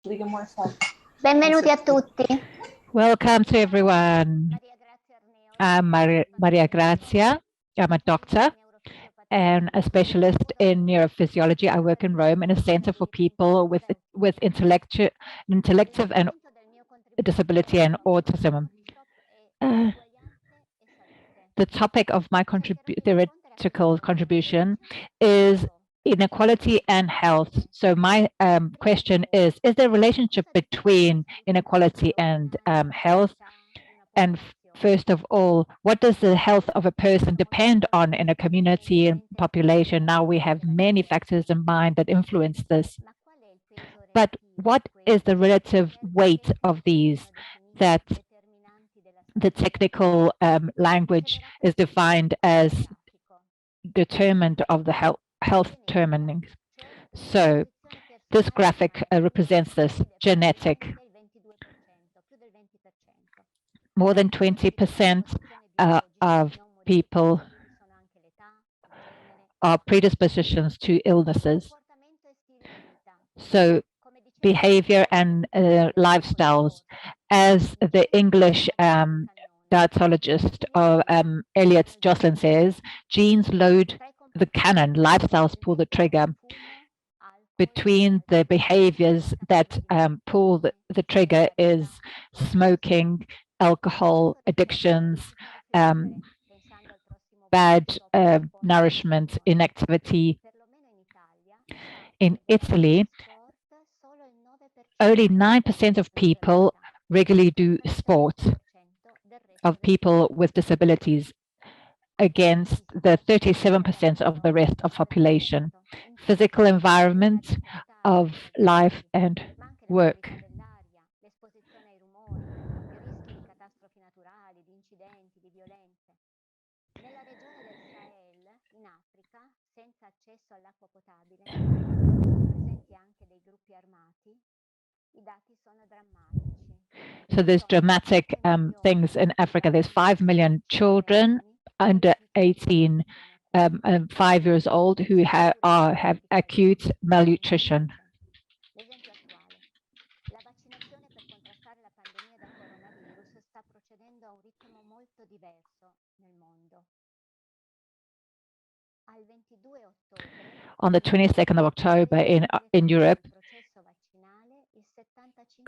Benvenuti a tutti. Welcome to everyone. I'm Maria Grazia. I'm a doctor and a specialist in neurophysiology. I work in Rome in a center for people with intellective and disability and autism. The topic of my theoretical contribution is inequality and health. So my question is there a relationship between inequality and health? And first of all, what does the health of a person depend on in a community and population? Now we have many factors in mind that influence this. But what is the relative weight of these that the technical language is defined as determined of the health determinants? So this graphic represents this genetic. More than 20% of people are predispositions to illnesses. So behavior and lifestyles, as the English dietologist Elliot Jocelyn says, genes load the cannon, lifestyles pull the trigger. Between the behaviors that pull the trigger is smoking, alcohol, addictions, bad nourishment, inactivity. In Italy, only 9% of people regularly do sport, of people with disabilities, against the 37% of the rest of population. Physical environment of life and work. So there's dramatic things in Africa. There's 5 million children under 18, 5 years old, who have acute malnutrition. On the 22nd of October in Europe,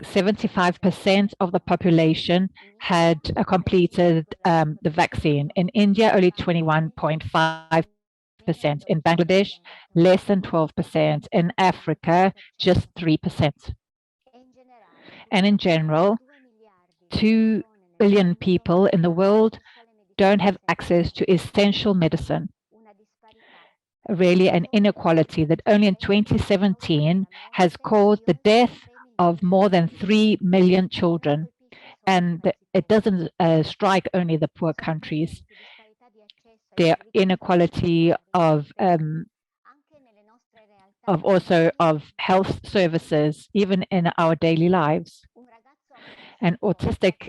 75% of the population had completed the vaccine. In India, only 21.5%. In Bangladesh, less than 12%. In Africa, just 3%. And in general, 2 billion people in the world don't have access to essential medicine. Really an inequality that only in 2017 has caused the death of more than 3 million children. And it doesn't strike only the poor countries. The inequality of health services, even in our daily lives. An autistic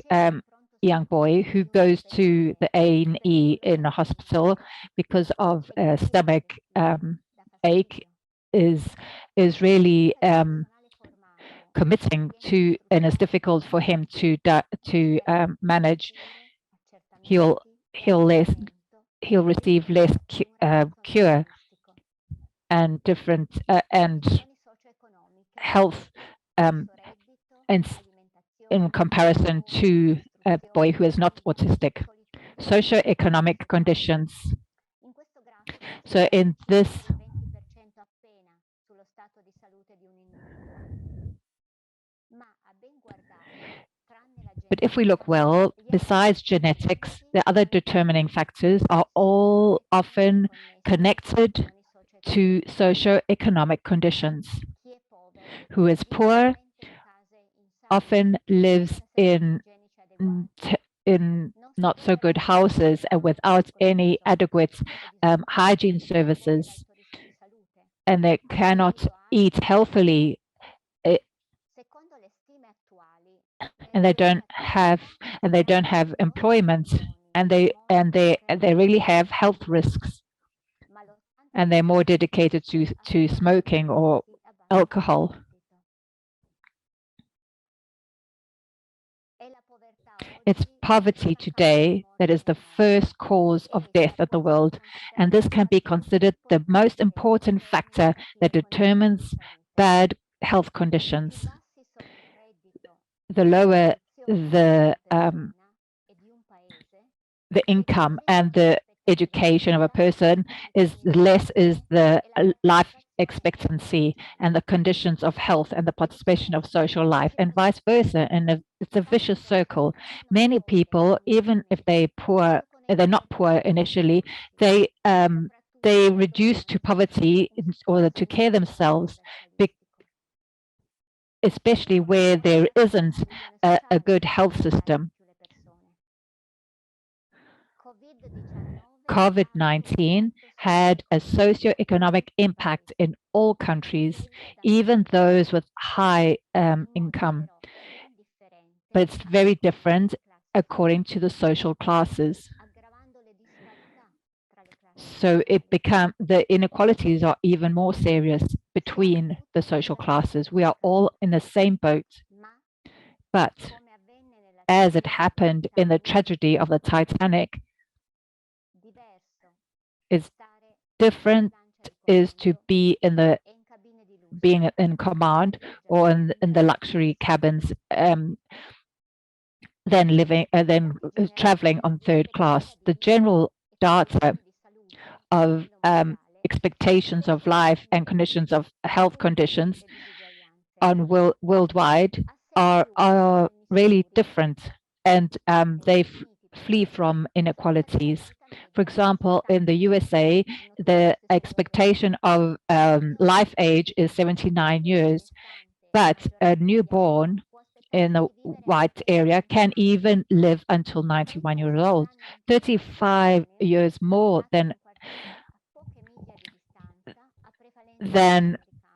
young boy who goes to the A&E in a hospital because of a stomach ache is really committing to, and it's difficult for him to manage. He'll receive less cure and different and health and in comparison to a boy who is not autistic. Socioeconomic conditions. So in this, but if we look well, besides genetics, the other determining factors are all often connected to socioeconomic conditions. Who is poor often lives in not so good houses and without any adequate hygiene services, and they cannot eat healthily, and they don't have employment, and they really have health risks, and they're more dedicated to smoking or alcohol. It's poverty today that is the first cause of death in the world, and this can be considered the most important factor that determines bad health conditions. The lower the income and the education of a person is, less is the life expectancy and the conditions of health and the participation of social life, and vice versa. And it's a vicious circle. Many people, even if they're not poor initially, they reduce to poverty in order to care themselves, especially where there isn't a good health system. COVID-19 had a socioeconomic impact in all countries, even those with high income, but it's very different according to the social classes. So the inequalities are even more serious between the social classes. We are all in the same boat. But as it happened in the tragedy of the Titanic, it's different is to be being in command or in the luxury cabins than traveling on third class. The general data of expectations of life and conditions of health conditions on worldwide are really different, and they flee from inequalities. For example, in the USA, the expectation of life age is 79 years, but a newborn in the white area can even live until 91 years old, 35 years more than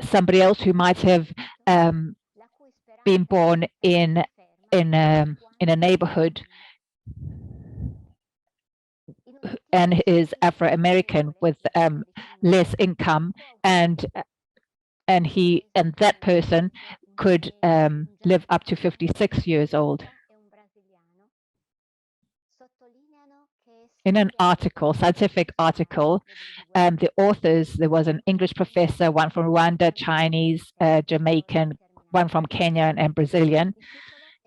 somebody else who might have been born in a neighborhood and is Afro-American with less income, and that person could live up to 56 years old. In an article, scientific article, the authors, there was an English professor, one from Rwanda, Chinese, Jamaican, one from Kenya, and Brazilian.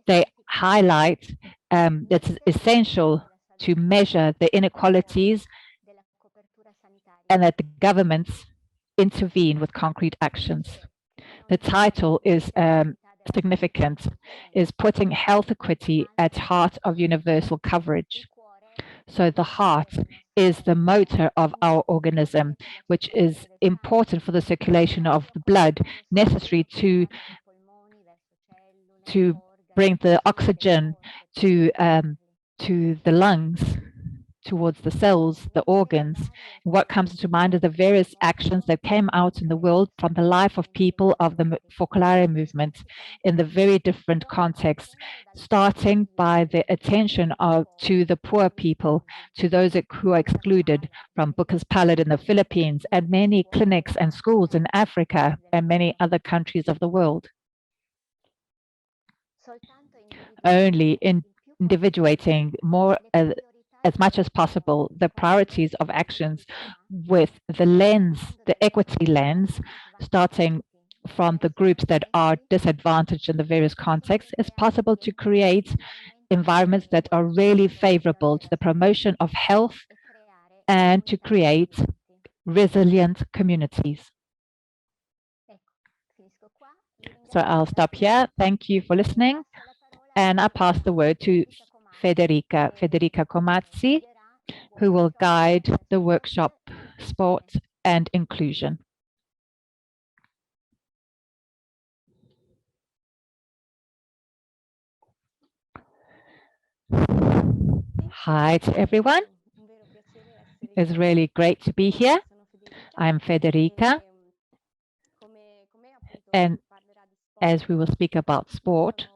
They highlight that it's essential to measure the inequalities and that the governments intervene with concrete actions. The title is significant, is putting health equity at heart of universal coverage. So the heart is the motor of our organism, which is important for the circulation of the blood necessary to bring the oxygen to the lungs, towards the cells, the organs. What comes to mind are the various actions that came out in the world from the life of people of the Focolare movement in the very different contexts, starting by the attention to the poor people, to those who are excluded, from Booker's Pallet in the Philippines, and many clinics and schools in Africa and many other countries of the world. Only individuating more as much as possible the priorities of actions with the lens, the equity lens, starting from the groups that are disadvantaged in the various contexts, it's possible to create environments that are really favorable to the promotion of health and to create resilient communities. So I'll stop here. Thank you for listening. And I pass the word to Federica Comazzi, who will guide the workshop Sport and Inclusion. Hi to everyone. It's really great to be here. I'm Federica, and as we will speak about sport,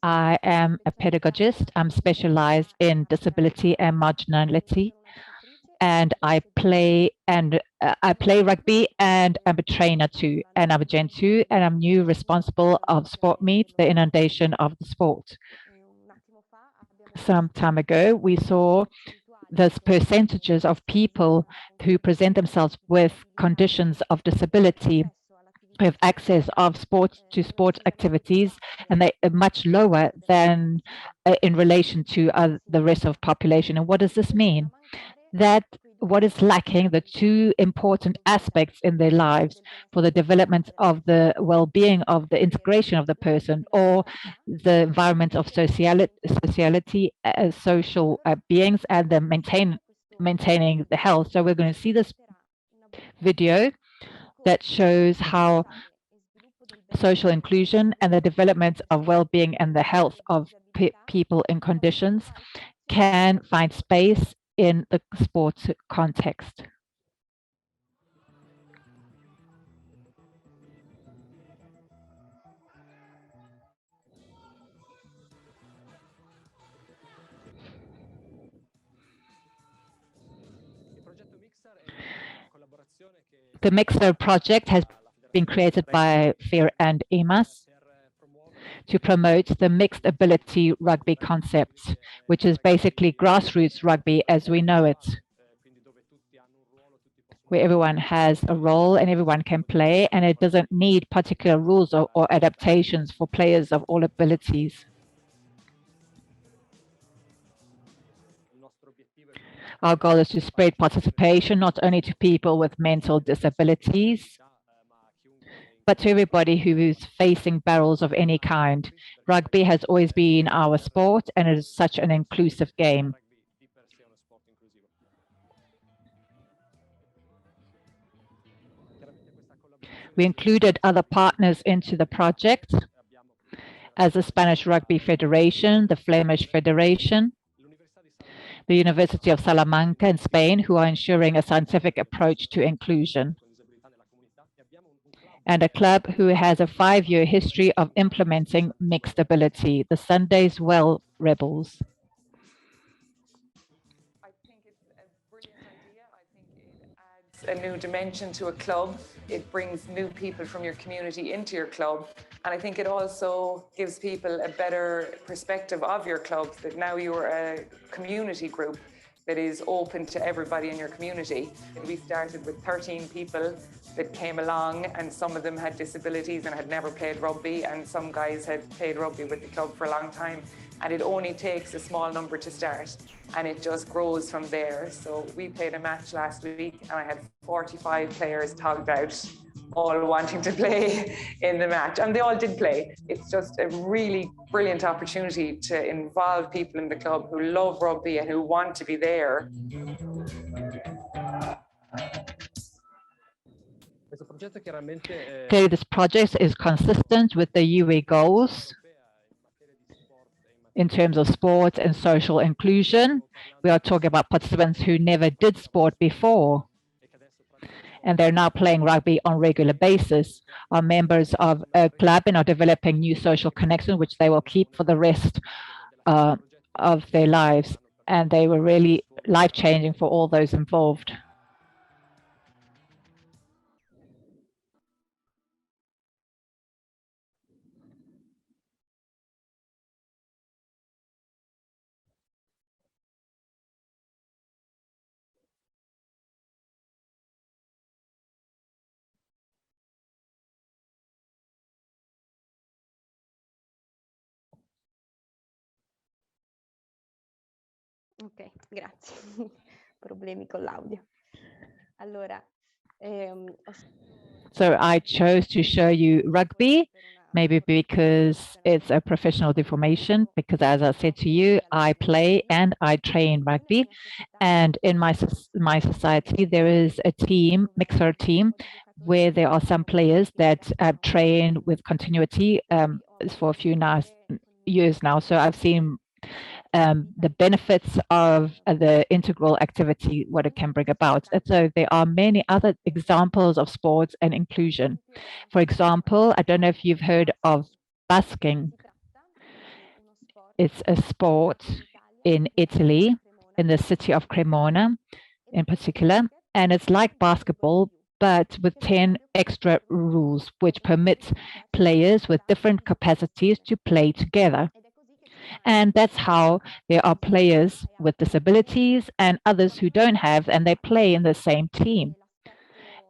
I am a pedagogist. I'm specialized in disability and marginality, and I play rugby, and I'm a trainer too, and I'm a Gen 2, and I'm new responsible of Sport Meet, the inundation of the sport. some time ago, we saw those percentages of people who present themselves with conditions of disability who have access of sports to sport activities, and they are much lower than in relation to the rest of population. And what does this mean? That what is lacking, the two important aspects in their lives for the development of the well-being of the integration of the person, or the environment of sociality, social beings, and the maintaining the health. So we're going to see this video that shows how social inclusion and the development of well-being and the health of people in conditions can find space in the sports context. The Mixer project has been created by FEAR and EMAS to promote the mixed ability rugby concept, which is basically grassroots rugby as we know it, where everyone has a role and everyone can play, and it doesn't need particular rules or adaptations for players of all abilities. Our goal is to spread participation not only to people with mental disabilities, but to everybody who is facing barrels of any kind. Rugby has always been our sport, and it is such an inclusive game. We included other partners into the project, as the Spanish Rugby Federation, the Flemish Federation, the University of Salamanca in Spain, who are ensuring a scientific approach to inclusion, and a club who has a 5-year history of implementing mixed ability, the Sundays Well Rebels. I think it's a brilliant idea. I think it adds a new dimension to a club. It brings new people from your community into your club. And I think it also gives people a better perspective of your club, that now you're a community group that is open to everybody in your community. We started with 13 people that came along, and some of them had disabilities and had never played rugby, and some guys had played rugby with the club for a long time. And it only takes a small number to start, and it just grows from there. So we played a match last week, and I had 45 players tagged out, all wanting to play in the match, and they all did play. It's just a really brilliant opportunity to involve people in the club who love rugby and who want to be there. Clearly, this project is consistent with the UE goals in terms of sport and social inclusion. We are talking about participants who never did sport before, and they're now playing rugby on a regular basis, are members of a club and are developing new social connections, which they will keep for the rest of their lives. And they were really life-changing for all those involved. Ok, grazie. Problemi con l'audio. Allora, So I chose to show you rugby, maybe because it's a professional deformation, because as I said to you, I play and I train rugby. And in my society, there is a team, mixer team, where there are some players that train with continuity for a few years now. So I've seen the benefits of the integral activity, what it can bring about. And so there are many other examples of sports and inclusion. For example, I don't know if you've heard of busking. It's a sport in Italy, in the city of Cremona in particular, and it's like basketball, but with 10 extra rules, which permits players with different capacities to play together. And that's how there are players with disabilities and others who don't have, and they play in the same team.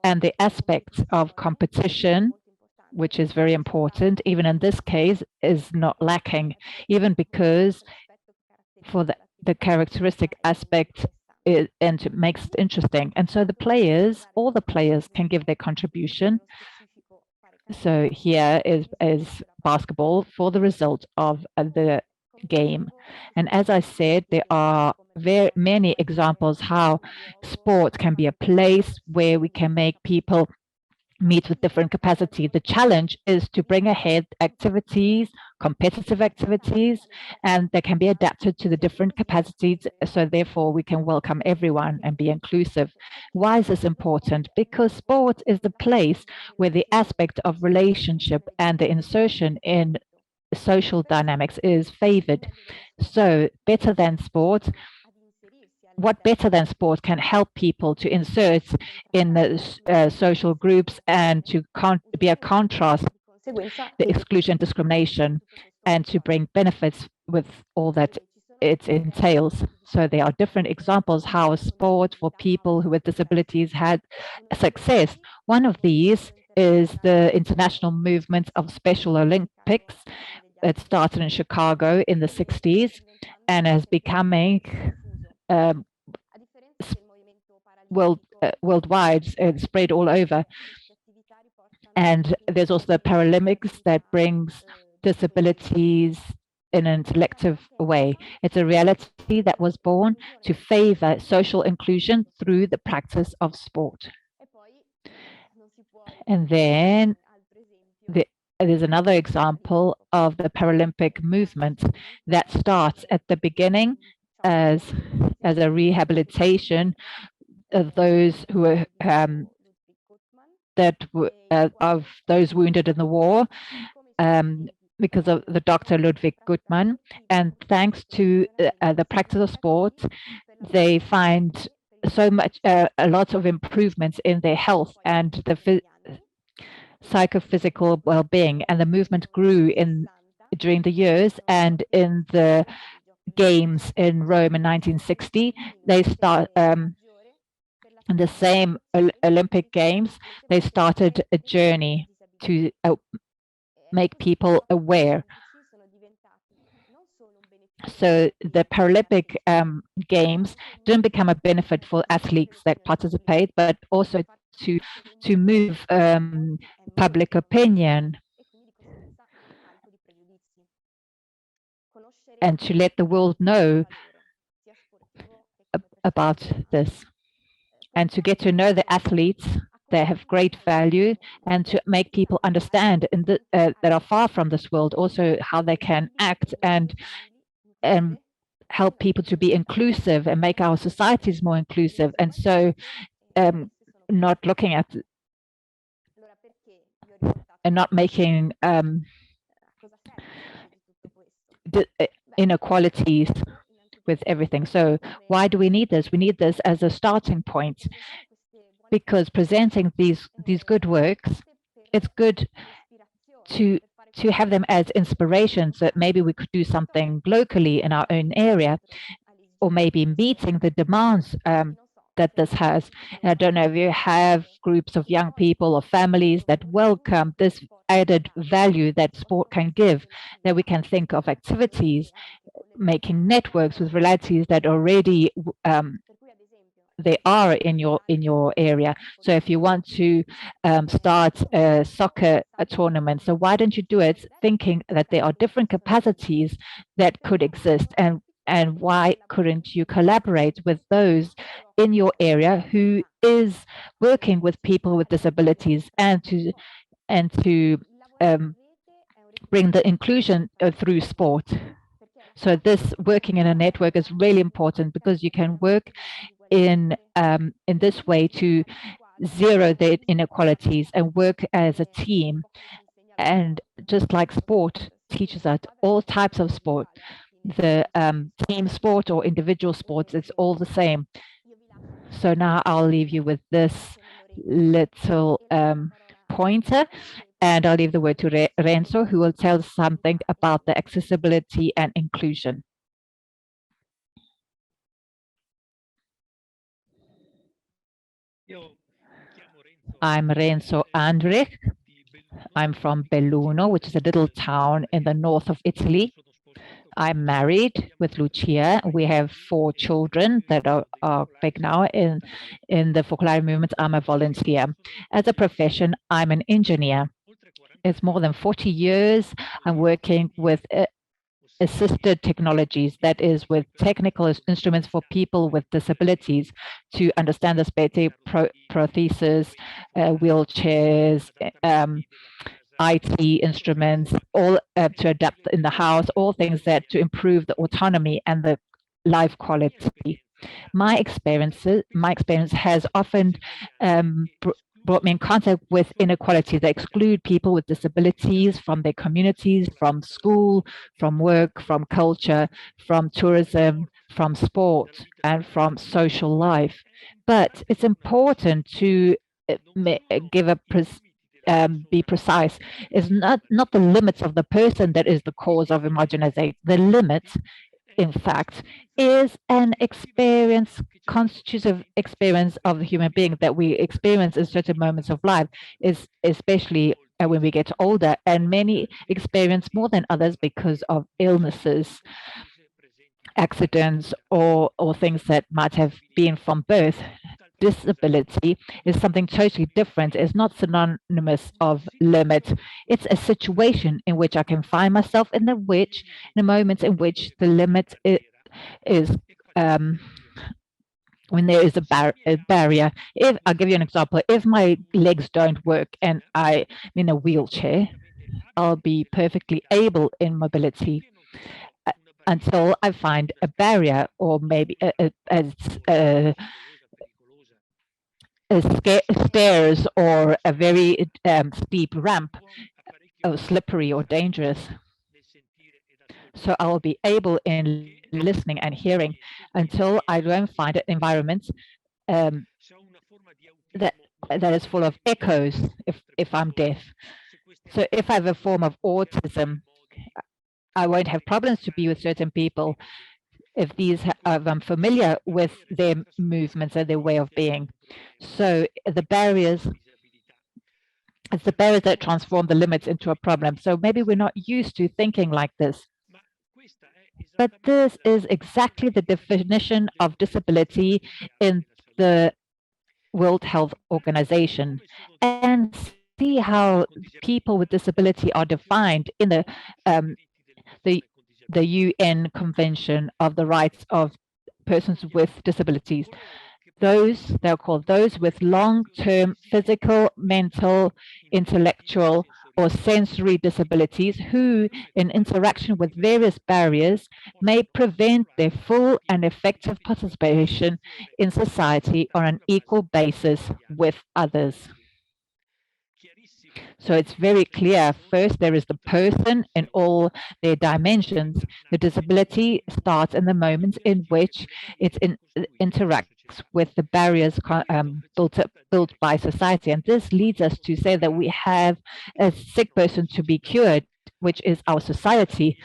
And the aspects of competition, which is very important, even in this case, is not lacking, even because for the characteristic aspect and it makes it interesting. And so the players, all the players can give their contribution. So here is basketball for the result of the game. And as I said, there are very many examples how sport can be a place where we can make people meet with different capacity. The challenge is to bring ahead activities, competitive activities, and they can be adapted to the different capacities. So therefore, we can welcome everyone and be inclusive. Why is this important? Because sport is the place where the aspect of relationship and the insertion in social dynamics is favored. So better than sport, what better than sport can help people to insert in the social groups and to be a contrast, the exclusion, discrimination, and to bring benefits with all that it entails. So there are different examples how sport for people who with disabilities had success. One of these is the international movement of Special Olympics. It started in Chicago in the 60s and is becoming worldwide and spread all over. And there's also the Paralympics that brings disabilities in an intellective way. It's a reality that was born to favor social inclusion through the practice of sport. And then there's another example of the Paralympic movement that starts at the beginning as a rehabilitation of those who were of those wounded in the war, because of the Dr. Ludwig Guttmann. And thanks to the practice of sport, they find so much, a lot of improvements in their health and the psychophysical well-being. And the movement grew during the years, and in the games in Rome in 1960, they start in the same Olympic Games, they started a journey to make people aware. So the Paralympic Games didn't become a benefit for athletes that participate, but also to move public opinion and to let the world know about this, and to get to know the athletes. They have great value, and to make people understand that are far from this world also how they can act and help people to be inclusive and make our societies more inclusive. And so not looking at and not making inequalities with everything. So why do we need this? We need this as a starting point, because presenting these good works, it's good to have them as inspirations that maybe we could do something locally in our own area, or maybe meeting the demands that this has. And I don't know if you have groups of young people or families that welcome this added value that sport can give, that we can think of activities, making networks with realities that already they are in your area. So if you want to start a soccer tournament, so why don't you do it thinking that there are different capacities that could exist, and why couldn't you collaborate with those in your area who is working with people with disabilities, and to bring the inclusion through sport. So this working in a network is really important, because you can work in this way to zero the inequalities and work as a team. And just like sport teaches us, all types of sport, the team sport or individual sports, it's all the same. So now I'll leave you with this little pointer. And I'll leave the word to Renzo, who will tell something about the accessibility and inclusion. I'm Renzo Andrich. I'm from Belluno, which is a little town in the north of Italy. I'm married with Lucia. We have 4 children that are big now. In the Focolare movement, I'm a volunteer. As a profession, I'm an engineer. It's more than 40 years. I'm working with assisted technologies, that is with technical instruments for people with disabilities to understand the spatial prosthesis, wheelchairs, IT instruments, all to adapt in the house, all things that to improve the autonomy and the life quality. My experience has often brought me in contact with inequalities that exclude people with disabilities from their communities, from school, from work, from culture, from tourism, from sport, and from social life. But it's important to give a be precise. It's not the limits of the person that is the cause of marginalization. The limits, in fact, is an experience, constitutive experience of the human being that we experience in certain moments of life, is especially when we get older, and many experience more than others because of illnesses, accidents, or things that might have been from birth. Disability is something totally different. It's not synonymous of limit. It's a situation in which I can find myself in the moments in which the limit is when there is a barrier. If I'll give you an example, if my legs don't work and I'm in a wheelchair, I'll be perfectly able in mobility until I find a barrier, or maybe stairs or a very steep ramp, or slippery or dangerous. So I will be able in listening and hearing until I don't find an environment that is full of echoes if I'm deaf. So if I have a form of autism, I won't have problems to be with certain people if I'm familiar with their movements and their way of being. So the barriers, it's the barriers that transform the limits into a problem. So maybe we're not used to thinking like this. But this is exactly the definition of disability in the World Health Organization. And see how people with disability are defined in the UN Convention of the Rights of Persons with Disabilities. They're called those with long-term physical, mental, intellectual, or sensory disabilities who, in interaction with various barriers, may prevent their full and effective participation in society on an equal basis with others. So it's very clear. First, there is the person in all their dimensions. The disability starts in the moments in which it interacts with the barriers built by society. And this leads us to say that we have a sick person to be cured, which is our society,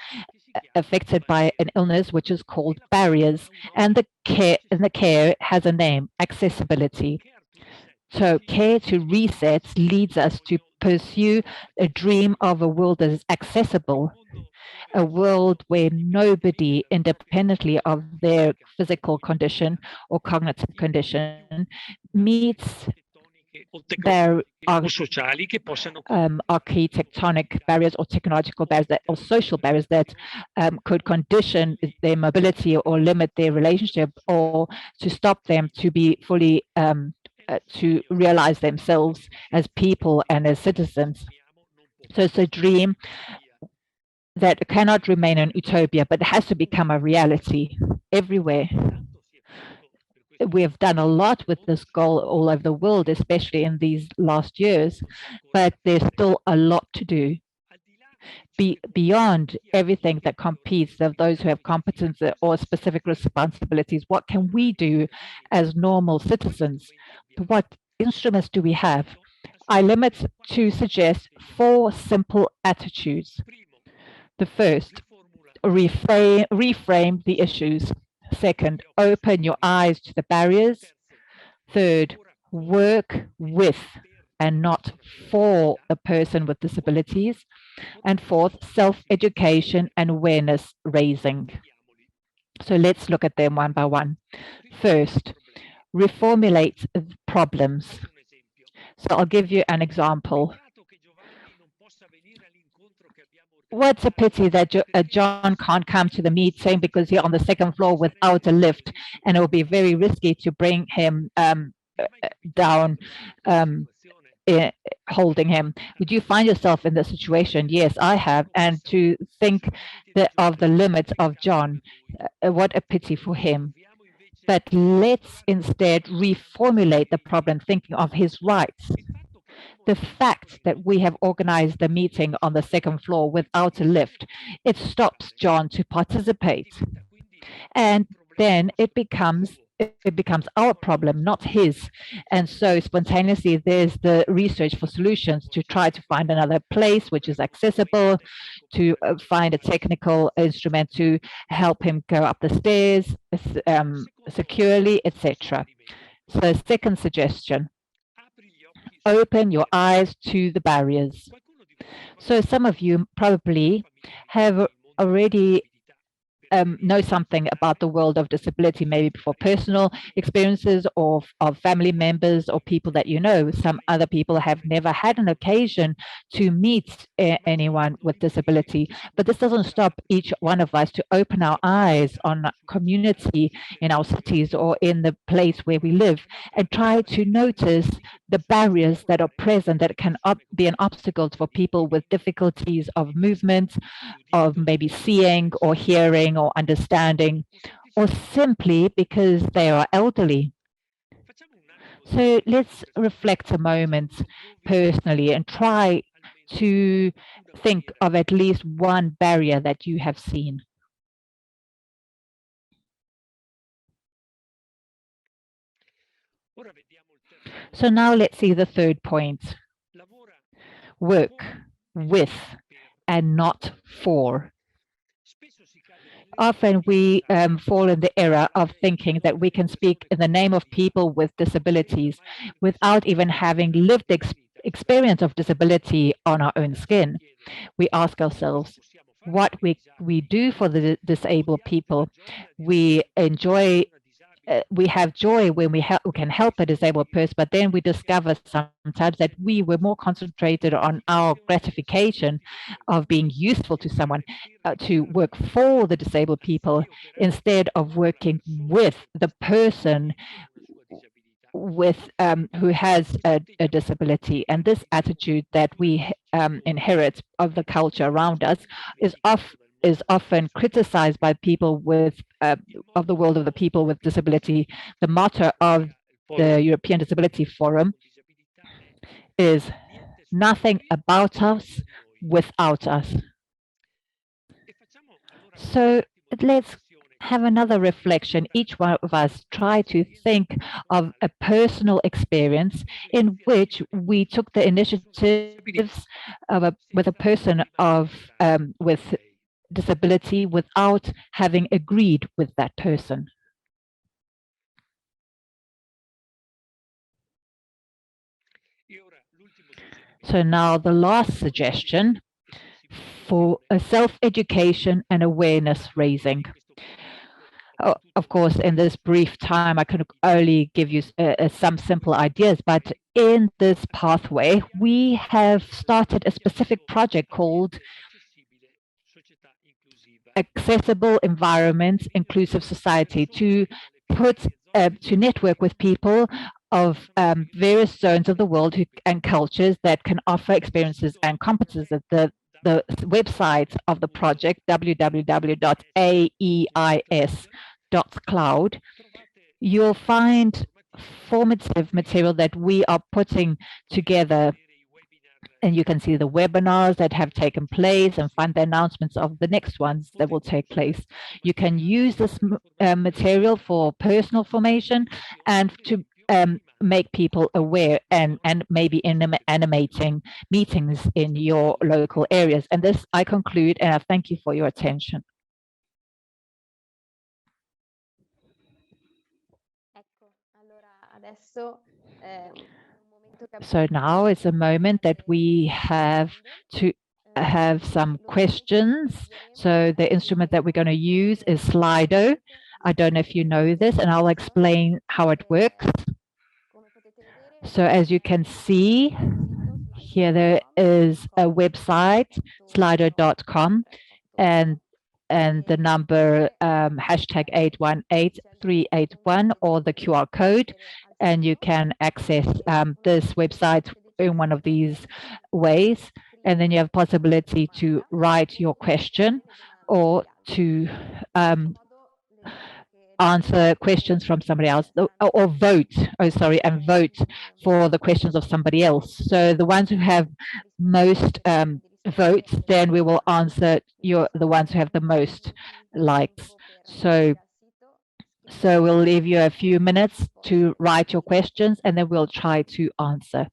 affected by an illness which is called barriers. And the care has a name: accessibility. So care to reset leads us to pursue a dream of a world that is accessible, a world where nobody, independently of their physical condition or cognitive condition, meets their architectonic barriers or technological barriers or social barriers that could condition their mobility or limit their relationship, or to stop them to be fully to realize themselves as people and as citizens. So it's a dream that cannot remain an utopia, but has to become a reality everywhere. We have done a lot with this goal all over the world, especially in these last years, but there's still a lot to do. Beyond everything that competes of those who have competence or specific responsibilities, what can we do as normal citizens? What instruments do we have? I limit to suggest 4 simple attitudes. The first, reframe the issues. Second, open your eyes to the barriers. Third, work with and not for a person with disabilities. And fourth, self-education and awareness raising. So let's look at them one by one. First, reformulate problems. So I'll give you an example. What's a pity that John can't come to the meeting because he's on the second floor without a lift, and it will be very risky to bring him down, holding him. Would you find yourself in this situation? Yes, I have. And to think of the limits of John, what a pity for him. But let's instead reformulate the problem, thinking of his rights. The fact that we have organized the meeting on the second floor without a lift, it stops John to participate. And then it becomes our problem, not his. And so spontaneously, there's the research for solutions to try to find another place which is accessible, to find a technical instrument to help him go up the stairs securely, etc. So second suggestion, open your eyes to the barriers. So some of you probably have already know something about the world of disability, maybe for personal experiences or of family members or people that you know. Some other people have never had an occasion to meet anyone with disability, but this doesn't stop each one of us to open our eyes on community in our cities or in the place where we live and try to notice the barriers that are present that can be an obstacle for people with difficulties of movement, of maybe seeing or hearing or understanding, or simply because they are elderly. So let's reflect a moment personally and try to think of at least one barrier that you have seen. So now let's see the third point. Work with and not for. Often we fall in the error of thinking that we can speak in the name of people with disabilities without even having lived experience of disability on our own skin. We ask ourselves what we do for the disabled people. We enjoy we have joy when we can help a disabled person, but then we discover sometimes that we were more concentrated on our gratification of being useful to someone, to work for the disabled people instead of working with the person with who has a disability. And this attitude that we inherit of the culture around us is often criticized by people with of the world of the people with disability. The motto of the European Disability Forum is nothing about us without us. So let's have another reflection. Each one of us try to think of a personal experience in which we took the initiatives of with a person with disability without having agreed with that person. So now the last suggestion for a self-education and awareness raising. Oh, of course, in this brief time, I can only give you some simple ideas, but in this pathway, we have started a specific project called Accessible Environments, Inclusive Society, to network with people of various zones of the world and cultures that can offer experiences and competences. The website of the project, www.aeis.cloud, you'll find formative material that we are putting together. And you can see the webinars that have taken place and find the announcements of the next ones that will take place. You can use this material for personal formation and to make people aware and maybe animating meetings in your local areas. And this I conclude, and I thank you for your attention. So now it's a moment that we have to have some questions. So the instrument that we're going to use is Slido. I don't know if you know this, and I'll explain how it works. So as you can see, here there is a website, slido.com, and the number hashtag 818381 or the QR code, and you can access this website in one of these ways. And then you have possibility to write your question or to answer questions from somebody else, or vote, and vote for the questions of somebody else. So the ones who have most votes, then we will answer the ones who have the most likes. So we'll leave you a few minutes to write your questions, and then we'll try to answer.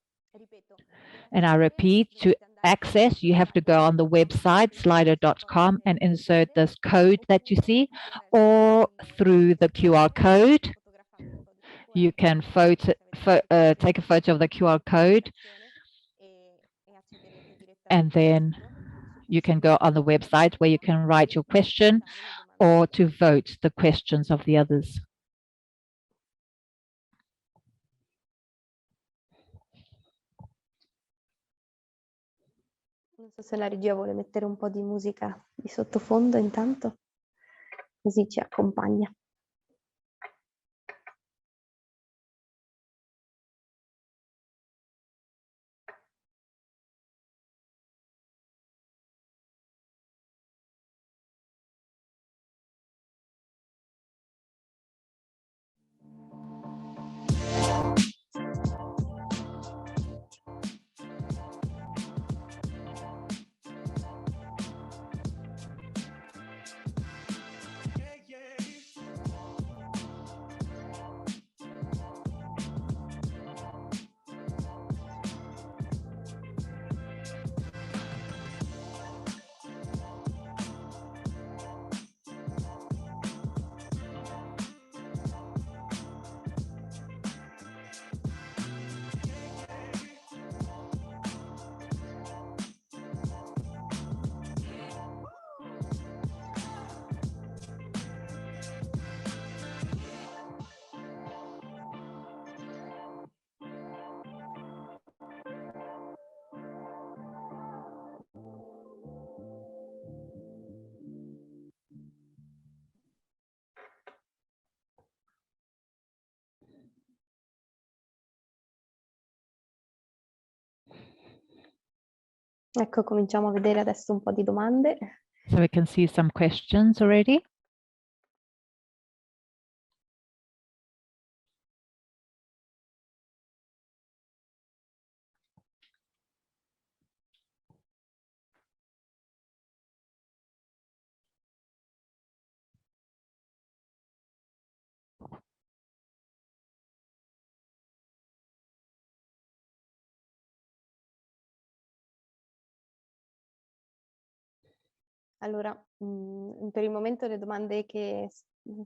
And I repeat, to access, you have to go on the website, slido.com, and insert this code that you see, or through the QR code. You can take a photo of the QR code, and then you can go on the website where you can write your question or to vote the questions of the others. Non so se la regia vuole mettere un po' di musica di sottofondo intanto, così ci accompagna. Ecco, cominciamo a vedere adesso un po' di domande. So we can see some questions already. Allora, per il momento le domande che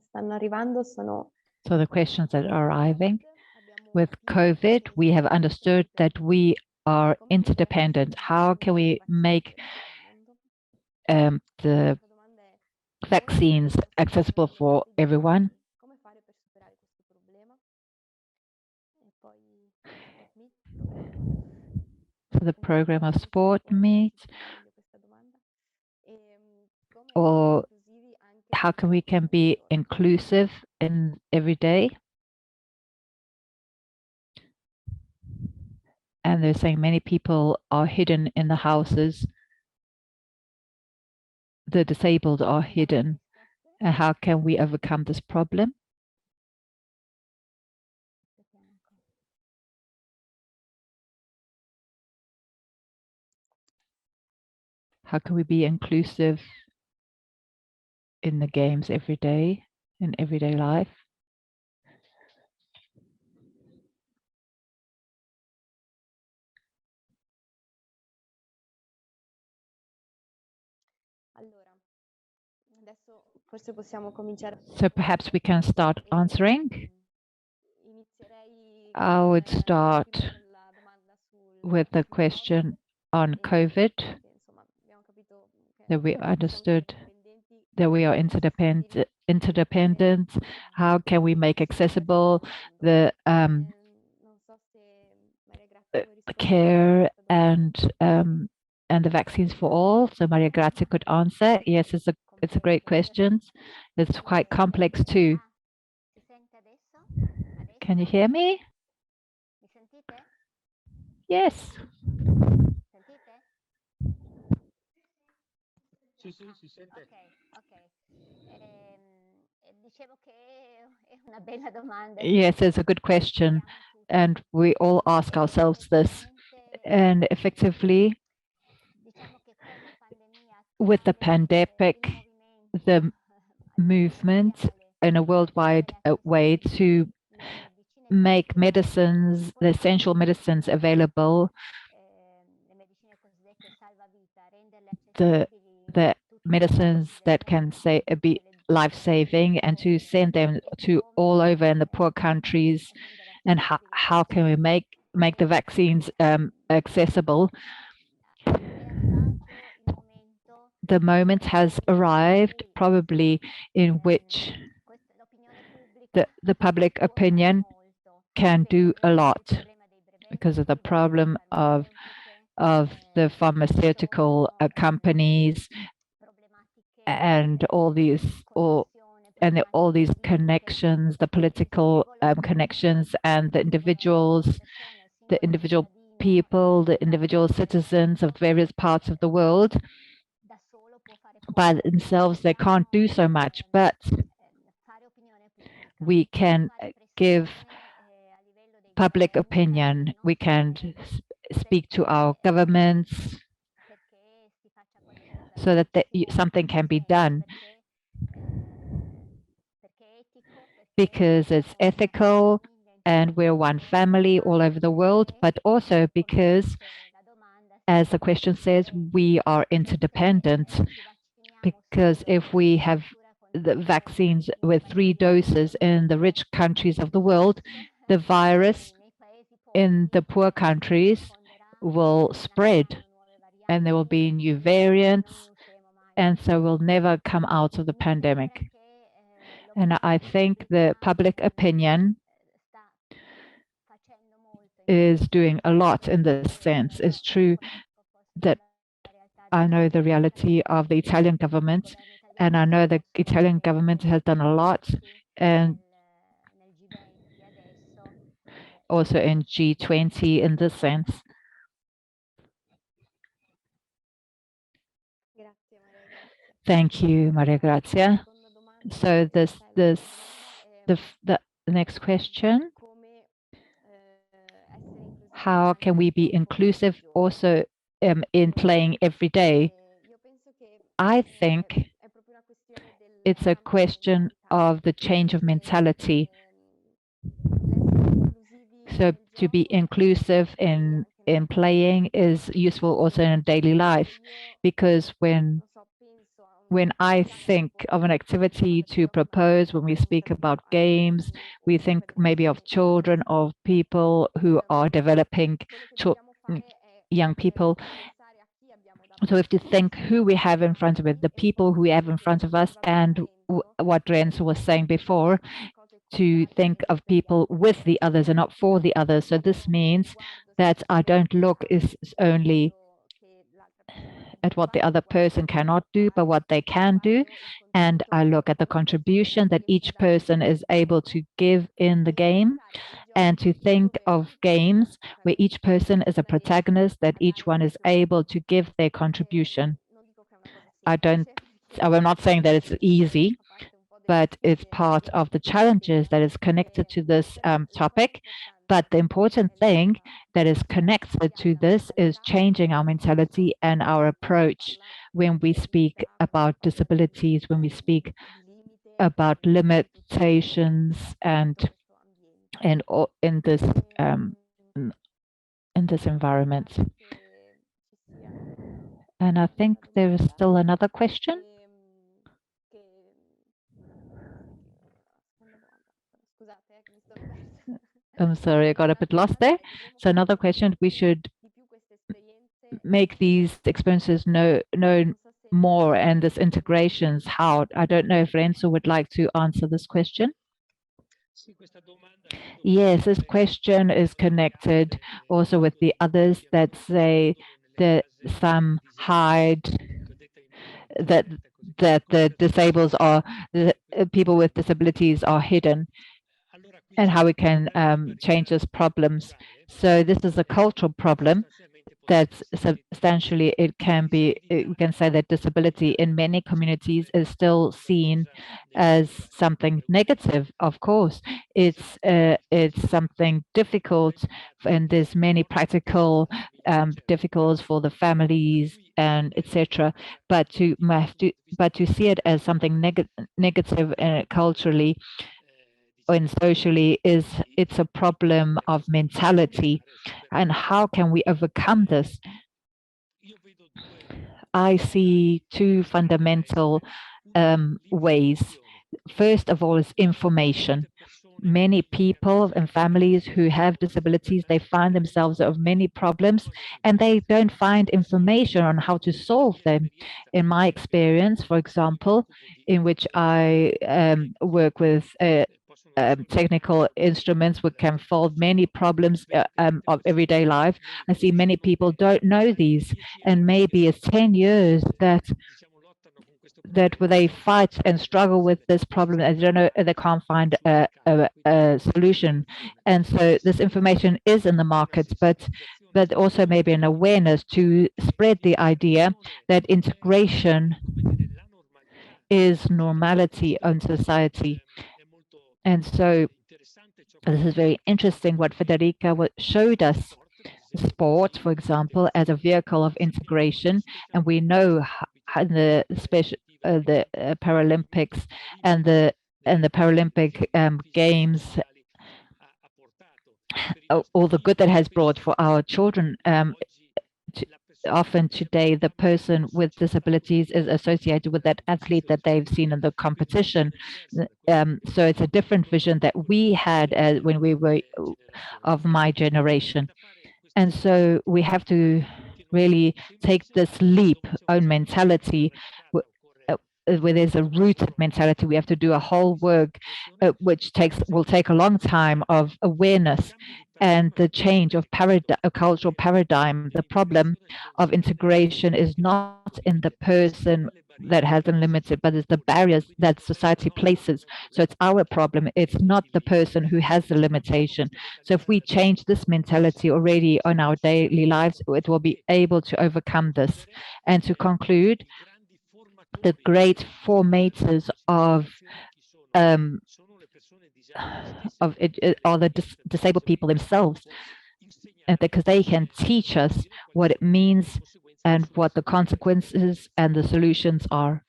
stanno arrivando sono... So the questions that are arriving. With COVID, we have understood that we are interdependent. How can we make the vaccines accessible for everyone? So the program of sport meet, or how can we be inclusive in every day? And they're saying many people are hidden in the houses. The disabled are hidden. And how can we overcome this problem? How can we be inclusive in the games every day, in everyday life? So perhaps we can start answering. I would start with the question on COVID, that we understood that we are interdependent. How can we make accessible the care and the vaccines for all? So Maria Grazia could answer. Yes, it's a great question. It's quite complex too. Can you hear me? Yes. Yes, it's a good question. And we all ask ourselves this. And effectively, with the pandemic, the movement in a worldwide way to make medicines, the essential medicines available, the medicines that can be life-saving, and to send them to all over in the poor countries, and how can we make the vaccines accessible. The moment has arrived, probably, in which the public opinion can do a lot because of the problem of the pharmaceutical companies and all these connections, the political connections, and the individual people, the individual citizens of various parts of the world. By themselves, they can't do so much, but we can give public opinion. We can speak to our governments so that something can be done, because it's ethical and we're one family all over the world, but also because, as the question says, we are interdependent. Because if we have the vaccines with 3 doses in the rich countries of the world, the virus in the poor countries will spread and there will be new variants, and so we'll never come out of the pandemic. And I think the public opinion is doing a lot in this sense. It's true that I know the reality of the Italian government, and I know the Italian government has done a lot, and also in G20 in this sense. Thank you, Maria Grazia. So the next question: how can we be inclusive also in playing every day? I think it's a question of the change of mentality. So to be inclusive in playing is useful also in daily life, because when I think of an activity to propose, when we speak about games, we think maybe of children, of people who are developing, young people. So we have to think who we have in front of it, the people who we have in front of us, and what Renzo was saying before, to think of people with the others and not for the others. So this means that I don't look only at what the other person cannot do, but what they can do. And I look at the contribution that each person is able to give in the game, and to think of games where each person is a protagonist, that each one is able to give their contribution. I'm not saying that it's easy, but it's part of the challenges that is connected to this topic. But the important thing that is connected to this is changing our mentality and our approach when we speak about disabilities, when we speak about limitations, and in this environment. And I think there is still another question. I'm sorry, I got a bit lost there. So another question, we should make these experiences known more, and this integrations, how? I don't know if Renzo would like to answer this question. Yes, this question is connected also with the others that say that some hide that the disabled are the people with disabilities are hidden, and how we can change these problems. So this is a cultural problem that substantially it can be, we can say that disability in many communities is still seen as something negative. Of course, it's something difficult, and there's many practical difficulties for the families and etc. But to see it as something negative culturally and socially, it's a problem of mentality. And how can we overcome this? I see two fundamental ways. First of all is information. Many people and families who have disabilities, they find themselves of many problems, and they don't find information on how to solve them. In my experience, for example, in which I work with technical instruments which can solve many problems of everyday life. I see many people don't know these, and maybe it's 10 years that where they fight and struggle with this problem, and they don't know, they can't find a solution. And so this information is in the markets, but also maybe an awareness to spread the idea that integration is normality in society. And so this is very interesting what Federica showed us. Sport, for example, as a vehicle of integration, and we know how the special the Paralympics and the Paralympic games, all the good that has brought for our children. Often today, the person with disabilities is associated with that athlete that they've seen in the competition. So it's a different vision that we had when we were of my generation. And so we have to really take this leap on mentality, where there's a rooted mentality. We have to do a whole work, which will take a long time of awareness and the change of a cultural paradigm. The problem of integration is not in the person that has unlimited, but it's the barriers that society places. So it's our problem. It's not the person who has the limitation. So if we change this mentality already on our daily lives, it will be able to overcome this. And to conclude, the great formators are the disabled people themselves, because they can teach us what it means and what the consequences and the solutions are.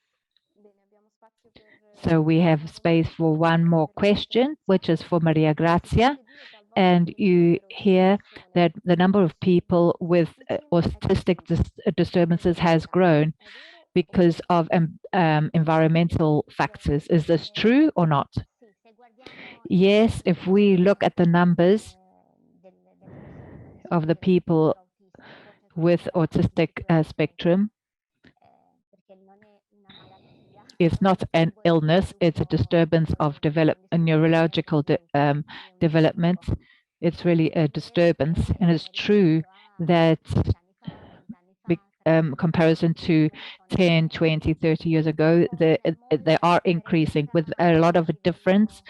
So we have space for one more question, which is for Maria Grazia. And you hear that the number of people with autistic disturbances has grown because of environmental factors. Is this true or not? Yes, if we look at the numbers of the people with autistic spectrum, it's not an illness, it's a disturbance of neurological development. It's really a disturbance. And it's true that comparison to 10, 20, 30 years ago, they are increasing with a lot of a difference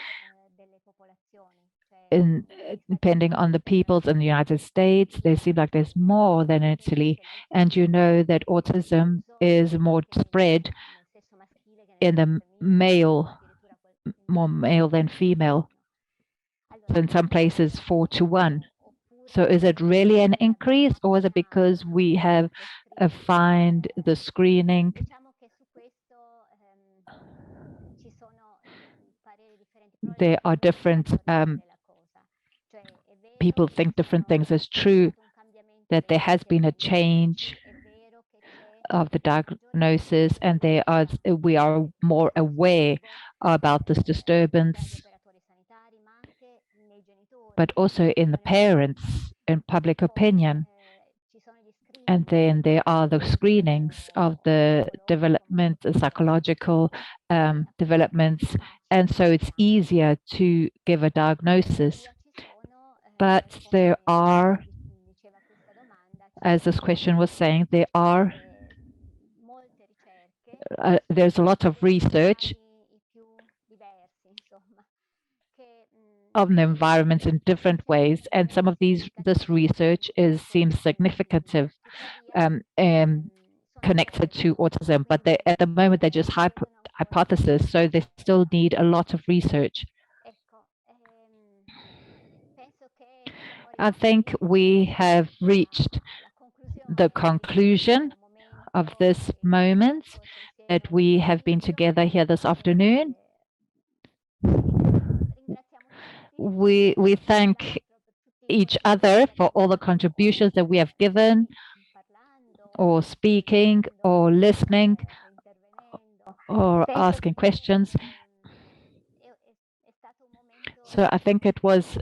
in depending on the peoples in the United States. They seem like there's more than in Italy. And you know that autism is more spread in the male, more male than female. So in some places 4-1. So is it really an increase, or is it because we have find the screening? There are different people think different things. It's true that there has been a change of the diagnosis, and we are more aware about this disturbance, but also in the parents and public opinion. And then there are the screenings of the development, the psychological developments, and so it's easier to give a diagnosis. But there are, as this question was saying, there's a lot of research of the environments in different ways, and some of this research seems significant, connected to autism, but at the moment they're just hypothesis, so they still need a lot of research. I think we have reached the conclusion of this moment that we have been together here this afternoon. We thank each other for all the contributions that we have given, or speaking, or listening, or asking questions. So I think it was,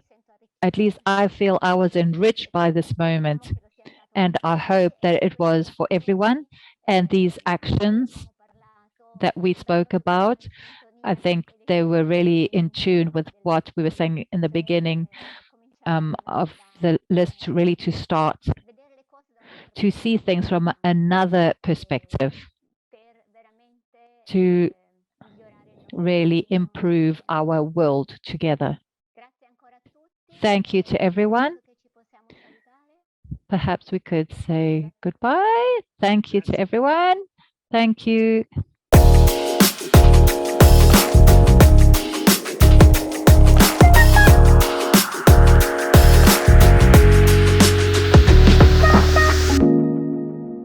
at least I feel I was enriched by this moment, and I hope that it was for everyone. And these actions that we spoke about, I think they were really in tune with what we were saying in the beginning of the list, really to start to see things from another perspective, to really improve our world together. Thank you to everyone. Perhaps we could say goodbye. Thank you to everyone. Thank you.